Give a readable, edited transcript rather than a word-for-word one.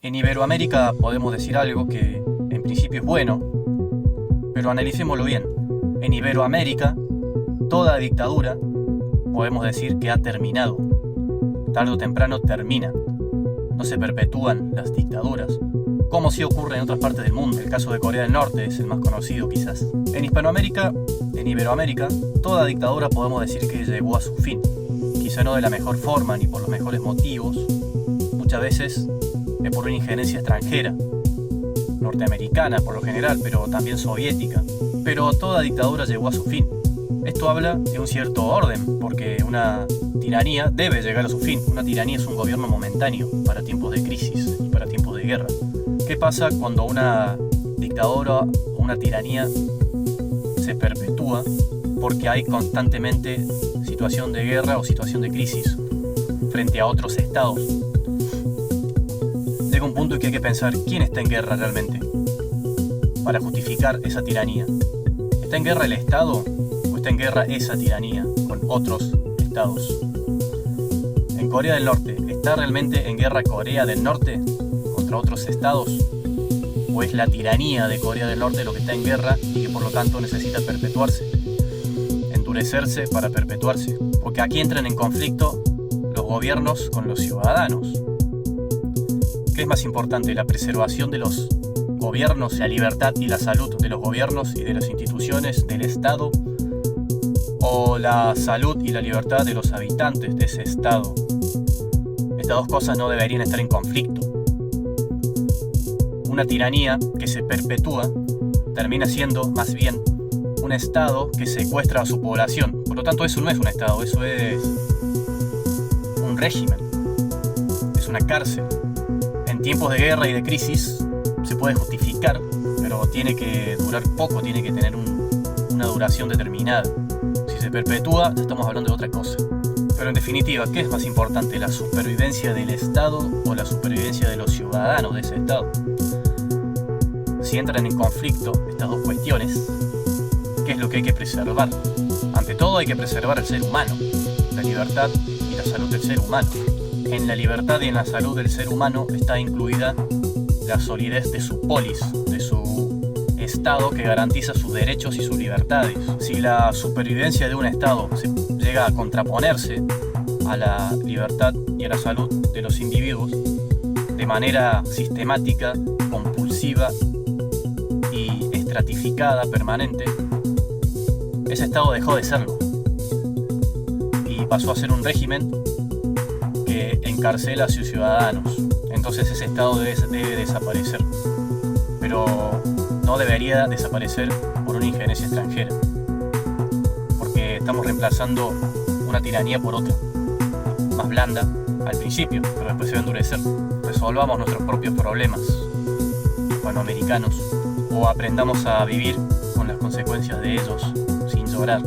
En Iberoamérica podemos decir algo que en principio es bueno, pero analicémoslo bien. En Iberoamérica, toda dictadura podemos decir que ha terminado. Tarde o temprano termina. No se perpetúan las dictaduras, como sí ocurre en otras partes del mundo. El caso de Corea del Norte es el más conocido quizás. En Hispanoamérica, en Iberoamérica, toda dictadura podemos decir que llegó a su fin. Quizá no de la mejor forma ni por los mejores motivos. Muchas veces es por una injerencia extranjera, norteamericana por lo general, pero también soviética. Pero toda dictadura llegó a su fin. Esto habla de un cierto orden, porque una tiranía debe llegar a su fin. Una tiranía es un gobierno momentáneo para tiempos de crisis y para tiempos de guerra. ¿Qué pasa cuando una dictadura o una tiranía se perpetúa porque hay constantemente situación de guerra o situación de crisis frente a otros estados? Llega un punto en que hay que pensar quién está en guerra realmente para justificar esa tiranía. ¿Está en guerra el Estado o está en guerra esa tiranía con otros estados? En Corea del Norte, ¿está realmente en guerra Corea del Norte contra otros estados? ¿O es la tiranía de Corea del Norte lo que está en guerra y que por lo tanto necesita perpetuarse? Endurecerse para perpetuarse. Porque aquí entran en conflicto los gobiernos con los ciudadanos. ¿Qué es más importante? ¿La preservación de los gobiernos, la libertad y la salud de los gobiernos y de las instituciones del Estado? ¿O la salud y la libertad de los habitantes de ese Estado? Estas dos cosas no deberían estar en conflicto. Una tiranía que se perpetúa termina siendo más bien un Estado que secuestra a su población. Por lo tanto, eso no es un Estado, eso es un régimen, es una cárcel. En tiempos de guerra y de crisis se puede justificar, pero tiene que durar poco, tiene que tener una duración determinada. Si se perpetúa, ya estamos hablando de otra cosa. Pero en definitiva, ¿qué es más importante? ¿La supervivencia del Estado o la supervivencia de los ciudadanos de ese Estado? Si entran en conflicto estas dos cuestiones, ¿qué es lo que hay que preservar? Ante todo hay que preservar el ser humano, la libertad y la salud del ser humano. En la libertad y en la salud del ser humano está incluida la solidez de su polis, de su Estado que garantiza sus derechos y sus libertades. Si la supervivencia de un Estado llega a contraponerse a la libertad y a la salud de los individuos de manera sistemática, compulsiva y estratificada, permanente, ese Estado dejó de serlo y pasó a ser un régimen que encarcela a sus ciudadanos. Entonces ese Estado debe desaparecer, pero no debería desaparecer por una injerencia extranjera, porque estamos reemplazando una tiranía por otra, más blanda al principio, pero después se va a endurecer. Resolvamos nuestros propios problemas hispanoamericanos o aprendamos a vivir con las consecuencias de ellos sin llorar.